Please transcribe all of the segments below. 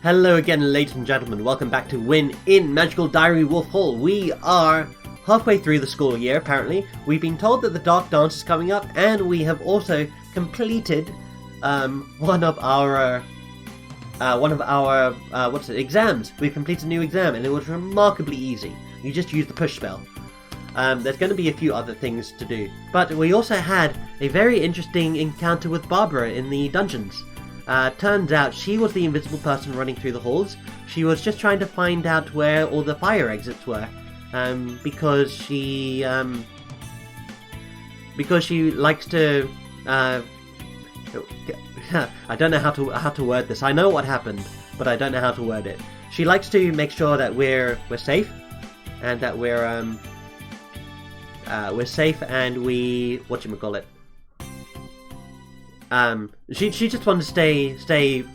Hello again, ladies and gentlemen. Welcome back to Wynn in Magical Diary Wolf Hall. We are halfway through the school year, apparently. We've been told that the Dark Dance is coming up, and we have also completed one of our exams. We've completed a new exam, and it was remarkably easy. You just use the push spell. There's going to be a few other things to do. But we also had a very interesting encounter with Barbara in the dungeons. Turns out she was the invisible person running through the halls. She was just trying to find out where all the fire exits were, because she likes to. I don't know how to word this. I know what happened, but I don't know how to word it. She likes to make sure that we're safe, and that we're safe, and we whatchamacallit. She just wants to stay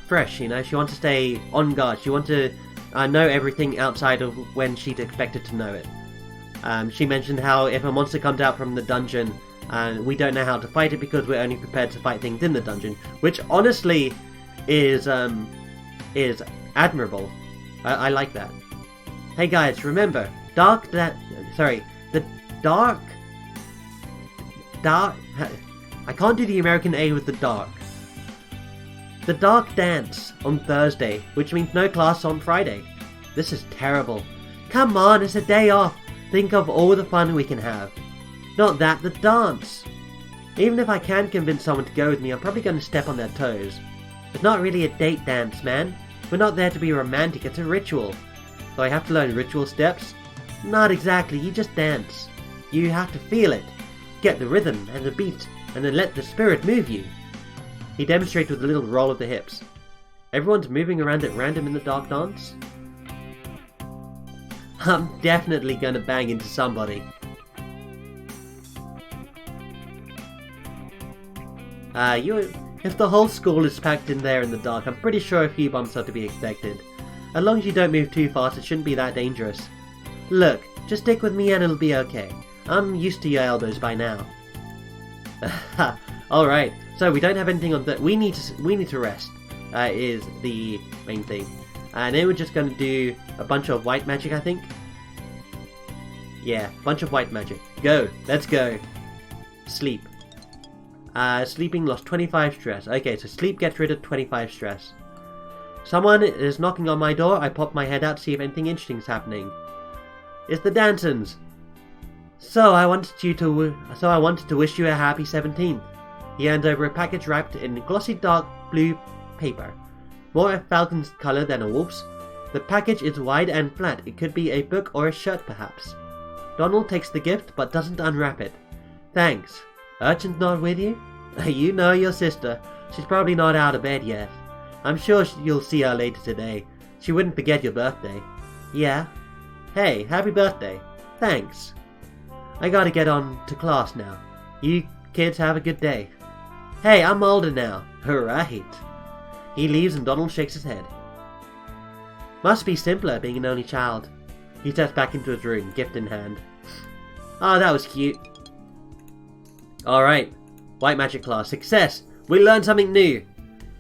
fresh, you know. She wants to stay on guard. She wants to know everything outside of when she'd expected to know it. She mentioned how if a monster comes out from the dungeon, we don't know how to fight it because we're only prepared to fight things in the dungeon, which honestly is admirable. I like that. Hey guys, remember, the dark. I can't do the American A with the dark. The Dark Dance on Thursday, which means no class on Friday. This is terrible. Come on, it's a day off. Think of all the fun we can have. Not that, the dance. Even if I can convince someone to go with me, I'm probably going to step on their toes. It's not really a date dance, man. We're not there to be romantic, it's a ritual. So I have to learn ritual steps? Not exactly, you just dance. You have to feel it. Get the rhythm and the beat, and then let the spirit move you. He demonstrated with a little roll of the hips. Everyone's moving around at random in the Dark Dance? I'm definitely gonna bang into somebody. If the whole school is packed in there in the dark, I'm pretty sure a few bumps are to be expected. As long as you don't move too fast, it shouldn't be that dangerous. Look, just stick with me and it'll be okay. I'm used to your elbows by now. Alright, so we don't have anything on that. We need to rest, is the main thing. And then we're just going to do a bunch of white magic, I think. Yeah, bunch of white magic. Go, let's go. Sleep. Sleeping lost 25 stress. Okay, so sleep gets rid of 25 stress. Someone is knocking on my door. I pop my head out to see if anything interesting is happening. It's the Dansons. So I wanted to wish you a happy 17th. He hands over a package wrapped in glossy dark blue paper, more a falcon's colour than a wolf's. The package is wide and flat. It could be a book or a shirt, perhaps. Donald takes the gift, but doesn't unwrap it. Thanks. Urchin's not with you? You know your sister. She's probably not out of bed yet. I'm sure you'll see her later today. She wouldn't forget your birthday. Yeah? Hey, happy birthday. Thanks. I gotta get on to class now. You kids have a good day. Hey, I'm older now. Right. He leaves and Donald shakes his head. Must be simpler being an only child. He steps back into his room, gift in hand. Oh, that was cute. Alright. White magic class. Success! We learned something new!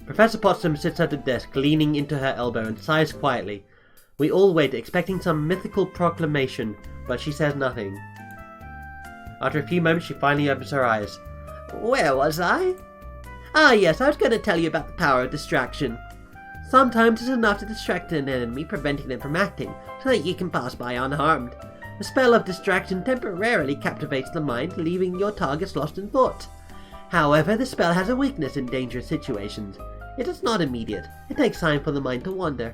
Professor Potsdam sits at the desk, leaning into her elbow and sighs quietly. We all wait, expecting some mythical proclamation, but she says nothing. After a few moments, she finally opens her eyes. Where was I? Ah yes, I was going to tell you about the power of distraction. Sometimes it's enough to distract an enemy, preventing them from acting, so that you can pass by unharmed. The spell of distraction temporarily captivates the mind, leaving your targets lost in thought. However, the spell has a weakness in dangerous situations. It is not immediate. It takes time for the mind to wander.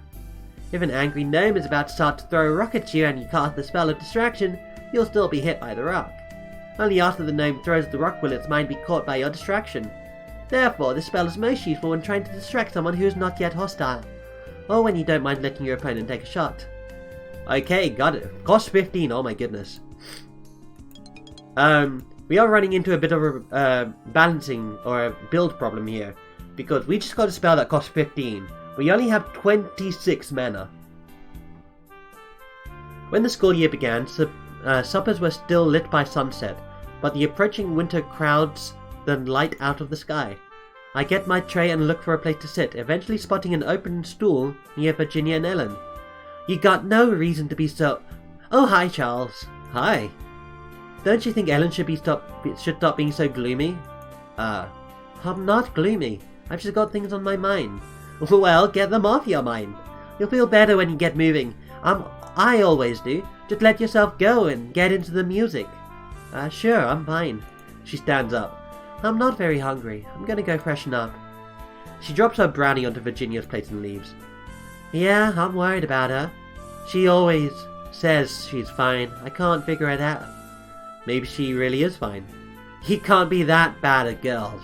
If an angry gnome is about to start to throw a rock at you and you cast the spell of distraction, you'll still be hit by the rock. Only after the gnome throws the rock will its mind be caught by your distraction. Therefore, this spell is most useful when trying to distract someone who is not yet hostile, or when you don't mind letting your opponent take a shot. Okay, got it. Cost 15, oh my goodness. We are running into a bit of a balancing or a build problem here, because we just got a spell that costs 15. We only have 26 mana. When the school year began, suppers were still lit by sunset, but the approaching winter crowds the light out of the sky. I get my tray and look for a place to sit, eventually spotting an open stool near Virginia and Ellen. You got no reason to be so... Oh, hi, Charles. Hi. Don't you think Ellen should stop being so gloomy? I'm not gloomy. I've just got things on my mind. Well, get them off your mind. You'll feel better when you get moving. I always do. Just let yourself go and get into the music. Sure, I'm fine. She stands up. I'm not very hungry. I'm gonna go freshen up. She drops her brownie onto Virginia's plate and leaves. Yeah, I'm worried about her. She always says she's fine. I can't figure it out. Maybe she really is fine. He can't be that bad at girls.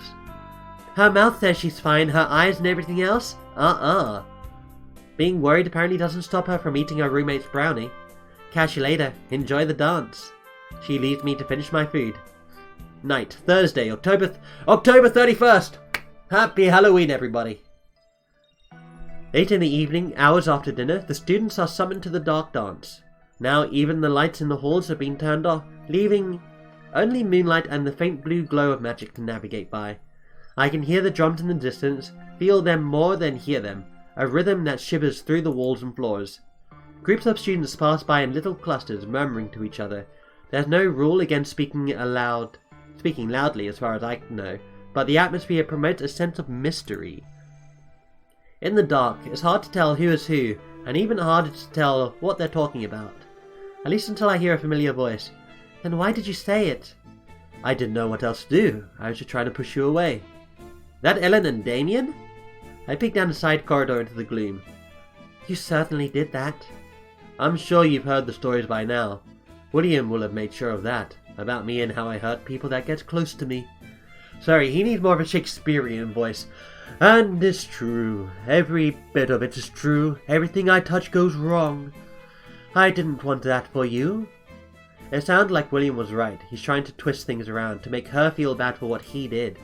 Her mouth says she's fine, her eyes and everything else? Being worried apparently doesn't stop her from eating her roommate's brownie. Catch you later. Enjoy the dance. She leaves me to finish my food. Night, Thursday, October 31st! Happy Halloween, everybody! Late in the evening, hours after dinner, the students are summoned to the dark dance. Now even the lights in the halls have been turned off, leaving only moonlight and the faint blue glow of magic to navigate by. I can hear the drums in the distance, feel them more than hear them, a rhythm that shivers through the walls and floors. Groups of students pass by in little clusters, murmuring to each other. There's no rule against speaking loudly as far as I know, but the atmosphere promotes a sense of mystery. In the dark, it's hard to tell who is who, and even harder to tell what they're talking about. At least until I hear a familiar voice. Then why did you say it? I didn't know what else to do. I was just trying to push you away. That Ellen and Damien? I peeked down the side corridor into the gloom. You certainly did that. I'm sure you've heard the stories by now. William will have made sure of that, about me and how I hurt people that get close to me. Sorry, he needs more of a Shakespearean voice. And it's true. Every bit of it is true. Everything I touch goes wrong. I didn't want that for you. It sounded like William was right. He's trying to twist things around, to make her feel bad for what he did.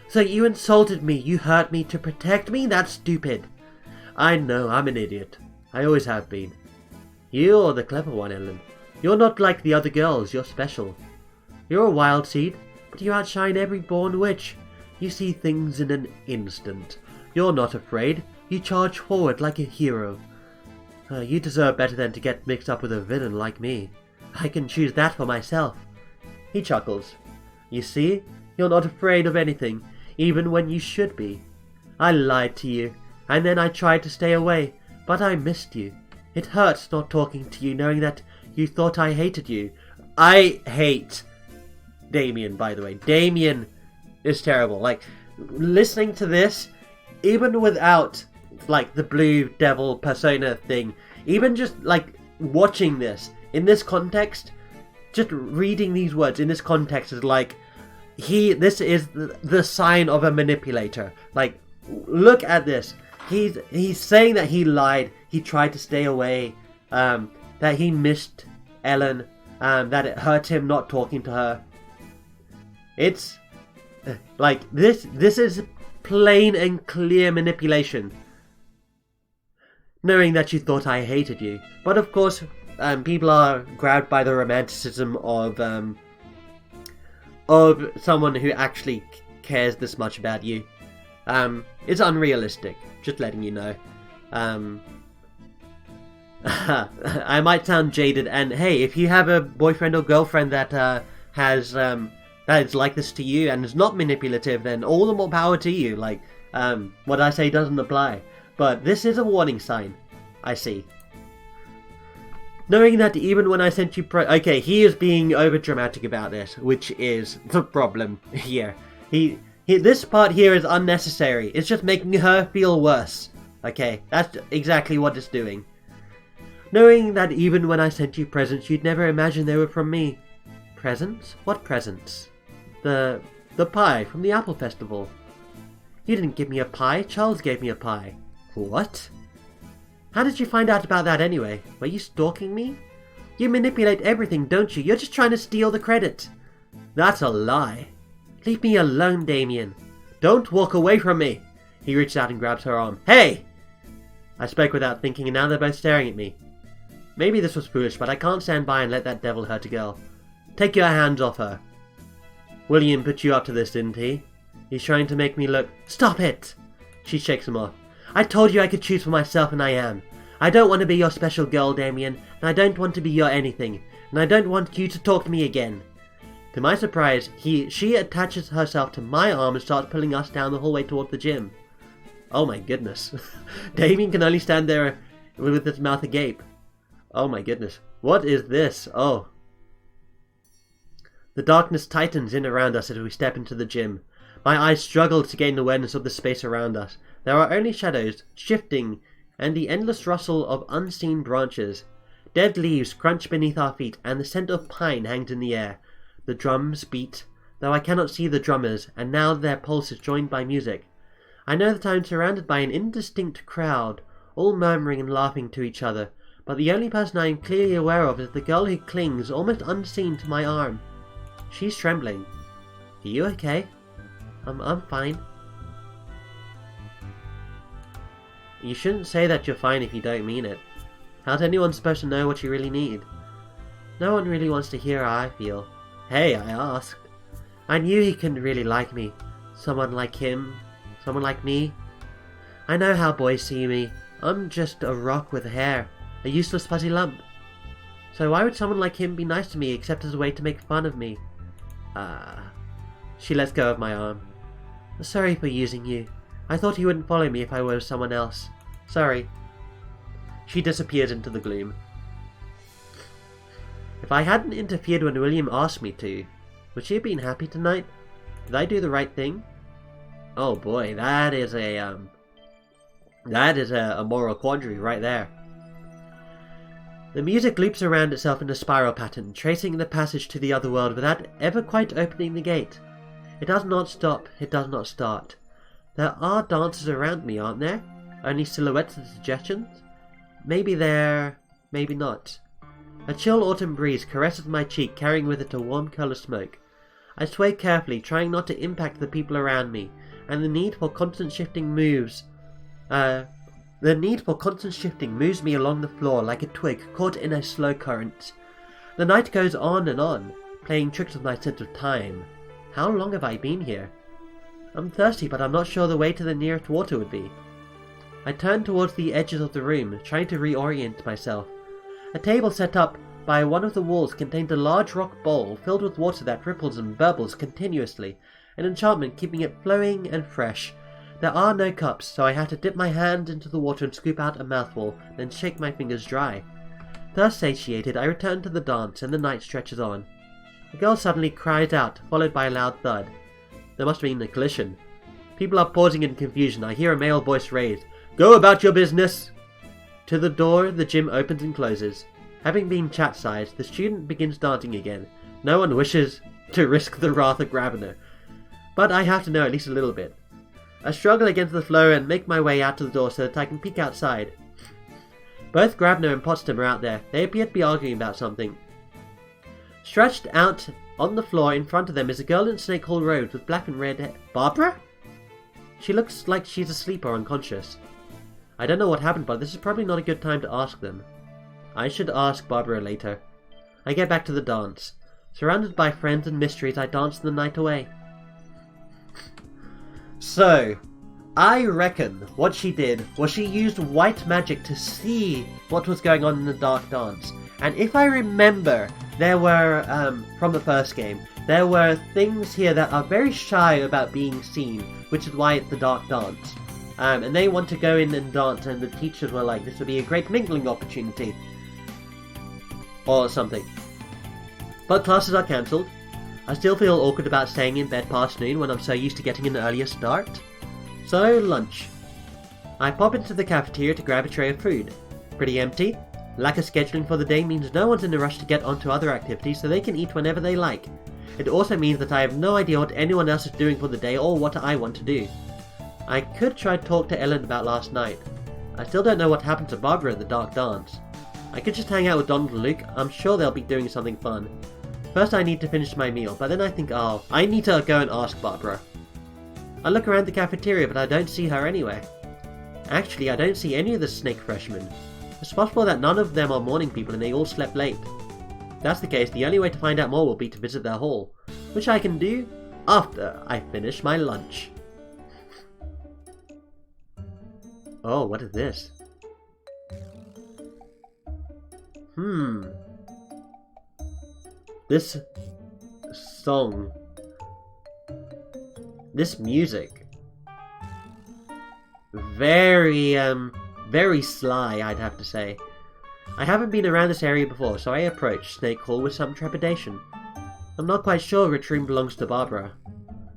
So you insulted me, you hurt me to protect me? That's stupid. I know, I'm an idiot. I always have been. You're the clever one, Ellen. You're not like the other girls, you're special. You're a wild seed, but you outshine every born witch. You see things in an instant. You're not afraid. You charge forward like a hero. You deserve better than to get mixed up with a villain like me. I can choose that for myself. He chuckles. You see, you're not afraid of anything, even when you should be. I lied to you, and then I tried to stay away, but I missed you. It hurts not talking to you, knowing that you thought I hated you. I hate Damien, by the way. Damien is terrible. Like, listening to this, even without, like, the blue devil persona thing, even just, like, watching this, in this context, just reading these words in this context is like, this is the sign of a manipulator. Like, look at this. He's saying that he lied, he tried to stay away, that he missed Ellen, that it hurt him not talking to her. It's like this is plain and clear manipulation. Knowing that you thought I hated you, but of course, people are grabbed by the romanticism of someone who actually cares this much about you. It's unrealistic, just letting you know. I might sound jaded, and hey, if you have a boyfriend or girlfriend that that is like this to you and is not manipulative, then all the more power to you. Like, what I say doesn't apply. But this is a warning sign, I see. Knowing that even when I sent you okay, he is being overdramatic about this, which is the problem here. This part here is unnecessary. It's just making her feel worse. Okay, that's exactly what it's doing. Knowing that even when I sent you presents, you'd never imagine they were from me. Presents? What presents? The pie from the Apple Festival. You didn't give me a pie, Charles gave me a pie. What? How did you find out about that anyway? Were you stalking me? You manipulate everything, don't you? You're just trying to steal the credit. That's a lie. Leave me alone, Damien. Don't walk away from me. He reaches out and grabs her arm. Hey! I spoke without thinking, and now they're both staring at me. Maybe this was foolish, but I can't stand by and let that devil hurt a girl. Take your hands off her. William put you up to this, didn't he? He's trying to make me look... Stop it! She shakes him off. I told you I could choose for myself, and I am. I don't want to be your special girl, Damien, and I don't want to be your anything, and I don't want you to talk to me again. To my surprise, she attaches herself to my arm and starts pulling us down the hallway toward the gym. Oh my goodness. Damien can only stand there with his mouth agape. Oh my goodness. What is this? Oh. The darkness tightens in around us as we step into the gym. My eyes struggle to gain awareness of the space around us. There are only shadows, shifting, and the endless rustle of unseen branches. Dead leaves crunch beneath our feet, and the scent of pine hangs in the air. The drums beat, though I cannot see the drummers, and now their pulse is joined by music. I know that I am surrounded by an indistinct crowd, all murmuring and laughing to each other, but the only person I am clearly aware of is the girl who clings, almost unseen, to my arm. She's trembling. Are you okay? I'm fine. You shouldn't say that you're fine if you don't mean it. How's anyone supposed to know what you really need? No one really wants to hear how I feel. Hey, I asked. I knew he couldn't really like me. Someone like him. Someone like me. I know how boys see me. I'm just a rock with hair. A useless fuzzy lump. So why would someone like him be nice to me except as a way to make fun of me? She lets go of my arm. Sorry for using you. I thought he wouldn't follow me if I were someone else. Sorry. She disappears into the gloom. If I hadn't interfered when William asked me to, would she have been happy tonight? Did I do the right thing? Oh boy, that is a moral quandary right there. The music loops around itself in a spiral pattern, tracing the passage to the other world without ever quite opening the gate. It does not stop, it does not start. There are dancers around me, aren't there? Only silhouettes and suggestions? Maybe there, maybe not. A chill autumn breeze caresses my cheek, carrying with it a warm curl of smoke. I sway carefully, trying not to impact the people around me, and the need for constant shifting moves me along the floor like a twig caught in a slow current. The night goes on, playing tricks with my sense of time. How long have I been here? I'm thirsty, but I'm not sure the way to the nearest water would be. I turn towards the edges of the room, trying to reorient myself. A table set up by one of the walls contains a large rock bowl filled with water that ripples and burbles continuously, an enchantment keeping it flowing and fresh. There are no cups, so I have to dip my hand into the water and scoop out a mouthful, then shake my fingers dry. Thus satiated, I return to the dance, and the night stretches on. The girl suddenly cries out, followed by a loud thud. There must have been a collision. People are pausing in confusion. I hear a male voice raised. Go about your business! To the door, the gym opens and closes. Having been chat-sized, the student begins dancing again. No one wishes to risk the wrath of Grabner, but I have to know at least a little bit. I struggle against the flow and make my way out to the door so that I can peek outside. Both Grabner and Potsdam are out there. They appear to be arguing about something. Stretched out on the floor in front of them is a girl in snake hole robes with black and red hair. Barbara? She looks like she's asleep or unconscious. I don't know what happened, but this is probably not a good time to ask them. I should ask Barbara later. I get back to the dance. Surrounded by friends and mysteries, I dance the night away. So, I reckon what she did was she used white magic to see what was going on in the dark dance. And if I remember, there were, from the first game, there were things here that are very shy about being seen, which is why it's the dark dance. And they want to go in and dance, and the teachers were like, this would be a great mingling opportunity. Or something. But classes are cancelled. I still feel awkward about staying in bed past noon when I'm so used to getting an earlier start. So, lunch. I pop into the cafeteria to grab a tray of food. Pretty empty. Lack of scheduling for the day means no one's in a rush to get onto other activities, so they can eat whenever they like. It also means that I have no idea what anyone else is doing for the day or what I want to do. I could try to talk to Ellen about last night. I still don't know what happened to Barbara at the dark dance. I could just hang out with Donald and Luke. I'm sure they'll be doing something fun. First I need to finish my meal, but then I think, I need to go and ask Barbara. I look around the cafeteria, but I don't see her anywhere. Actually, I don't see any of the snake freshmen. It's possible that none of them are morning people and they all slept late. If that's the case, the only way to find out more will be to visit their hall, which I can do, after I finish my lunch. Oh, what is this? This song. This music. Very sly, I'd have to say. I haven't been around this area before, so I approach Snake Hall with some trepidation. I'm not quite sure which room belongs to Barbara.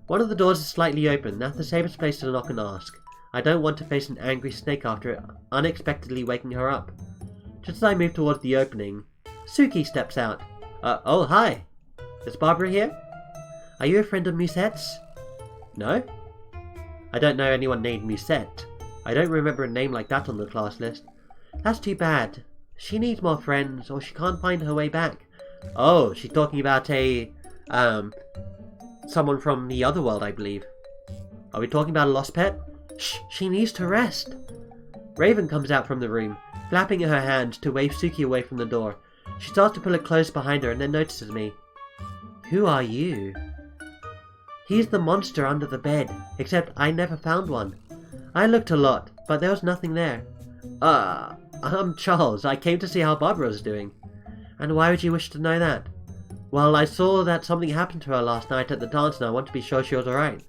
One of the doors is slightly open, that's the safest place to knock and ask. I don't want to face an angry snake after unexpectedly waking her up. Just as I move towards the opening, Suki steps out. Oh, hi! Is Barbara here? Are you a friend of Musette's? No? I don't know anyone named Musette. I don't remember a name like that on the class list. That's too bad. She needs more friends, or she can't find her way back. Oh, she's talking about someone from the other world, I believe. Are we talking about a lost pet? Shh, she needs to rest. Raven comes out from the room, flapping her hands to wave Suki away from the door. She starts to pull it close behind her and then notices me. Who are you? He's the monster under the bed, except I never found one. I looked a lot, but there was nothing there. I'm Charles. I came to see how Barbara was doing. And why would you wish to know that? Well, I saw that something happened to her last night at the dance and I want to be sure she was alright.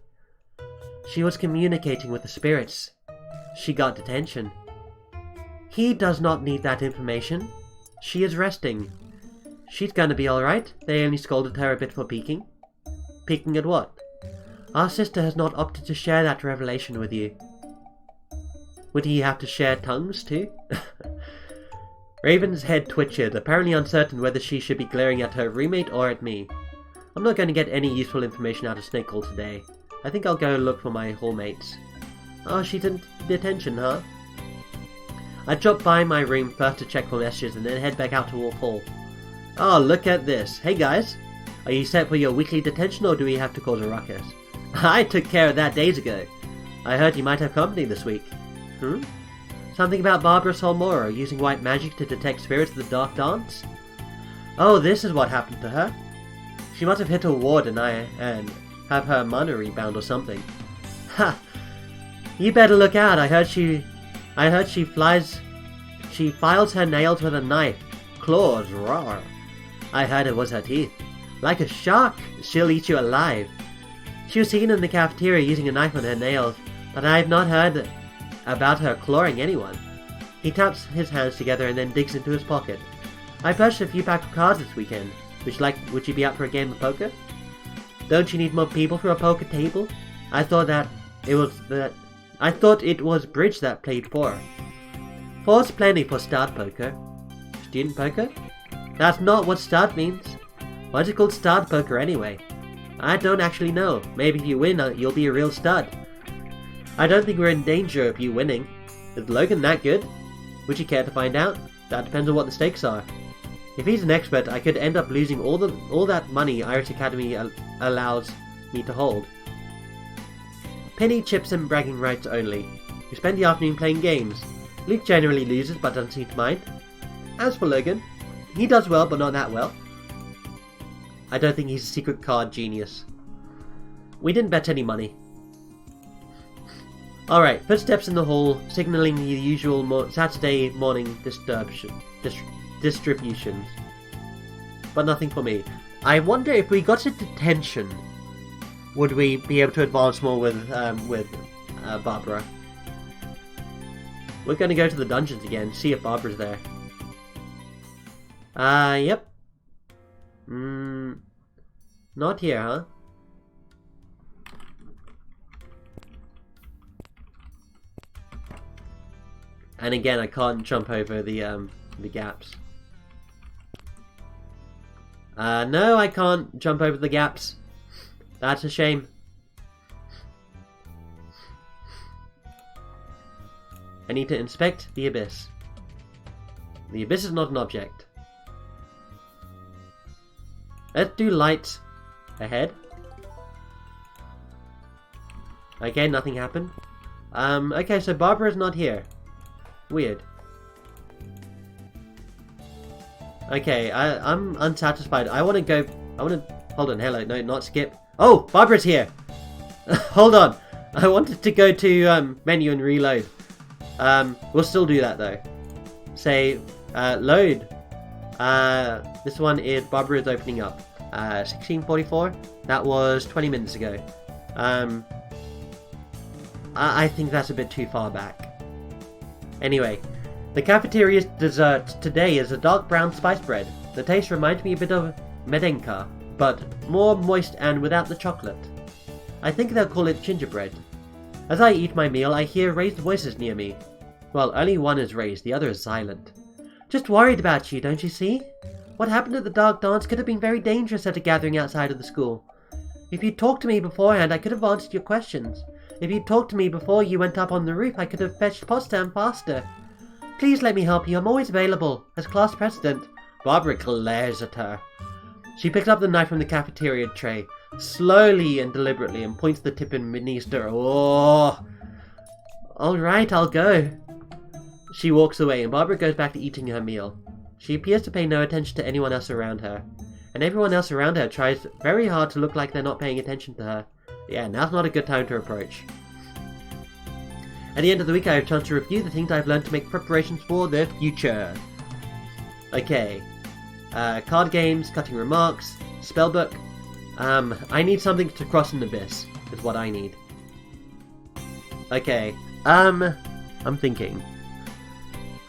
She was communicating with the spirits. She got detention. He does not need that information. She is resting. She's gonna be alright. They only scolded her a bit for peeking. Peeking at what? Our sister has not opted to share that revelation with you. Would he have to share tongues too? Raven's head twitched, apparently uncertain whether she should be glaring at her roommate or at me. I'm not going to get any useful information out of Snake Hall today. I think I'll go look for my hallmates. Oh, she's in detention, huh? I drop by my room first to check for messages and then head back out to Wolf Hall. Oh, look at this. Hey guys, are you set for your weekly detention or do we have to cause a ruckus? I took care of that days ago. I heard you might have company this week. Something about Barbara Solmora using white magic to detect spirits of the dark dance? Oh, this is what happened to her. She must have hit a ward and have her mana rebound or something. Ha! You better look out. I heard she files her nails with a knife. Claws, roar. I heard it was her teeth. Like a shark, she'll eat you alive. She was seen in the cafeteria using a knife on her nails, but I have not heard about her clawing anyone. He taps his hands together and then digs into his pocket. I purchased a few packs of cards this weekend. Would you be up for a game of poker? Don't you need more people for a poker table? I thought it was bridge that played four. Four's plenty for start poker. Student poker? That's not what start means. Why's it called start poker anyway? I don't actually know. Maybe if you win, you'll be a real stud. I don't think we're in danger of you winning. Is Logan that good? Would you care to find out? That depends on what the stakes are. If he's an expert, I could end up losing all that money Iris Academy allows me to hold. Penny, chips and bragging rights only. We spend the afternoon playing games. Luke generally loses but doesn't seem to mind. As for Logan, he does well but not that well. I don't think he's a secret card genius. We didn't bet any money. Alright, footsteps in the hall, signalling the usual Saturday morning distributions. But nothing for me. I wonder if we got to detention, would we be able to advance more with Barbara? We're going to go to the dungeons again, see if Barbara's there. Yep. Not here, huh? And again, I can't jump over the gaps. No, I can't jump over the gaps. That's a shame. I need to inspect the abyss. The abyss is not an object. Let's do light ahead. Okay, nothing happened. Okay, so Barbara's not here. Weird. Okay, I'm unsatisfied. I want to Hold on, hello, no, not skip. Oh, Barbara's here! Hold on, I wanted to go to menu and reload. We'll still do that though. Say, load. This one is Barbara is opening up. 1644? That was 20 minutes ago. I think that's a bit too far back. Anyway, the cafeteria's dessert today is a dark brown spice bread. The taste reminds me a bit of medenka, but more moist and without the chocolate. I think they'll call it gingerbread. As I eat my meal, I hear raised voices near me. Well, only one is raised, the other is silent. Just worried about you, don't you see? What happened at the dark dance could have been very dangerous at a gathering outside of the school. If you'd talked to me beforehand, I could have answered your questions. If you'd talked to me before you went up on the roof, I could have fetched Potsdam faster. Please let me help you, I'm always available. As class president. Barbara glares at her. She picks up the knife from the cafeteria tray, slowly and deliberately, and points the tip in beneath her. Oh! Alright, I'll go. She walks away, and Barbara goes back to eating her meal. She appears to pay no attention to anyone else around her, and everyone else around her tries very hard to look like they're not paying attention to her. Yeah, now's not a good time to approach. At the end of the week, I have a chance to review the things I've learned to make preparations for the future. Okay. Card games, cutting remarks, spellbook. I need something to cross an abyss, is what I need. Okay. I'm thinking.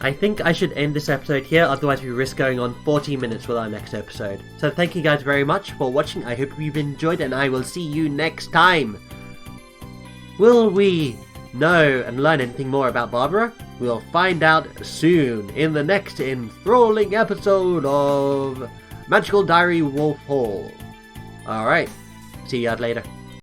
I think I should end this episode here, otherwise we risk going on 40 minutes with our next episode. So thank you guys very much for watching, I hope you've enjoyed, and I will see you next time! Will we know and learn anything more about Barbara? We'll find out soon, in the next enthralling episode of Magical Diary Wolf Hall. Alright, see you guys later.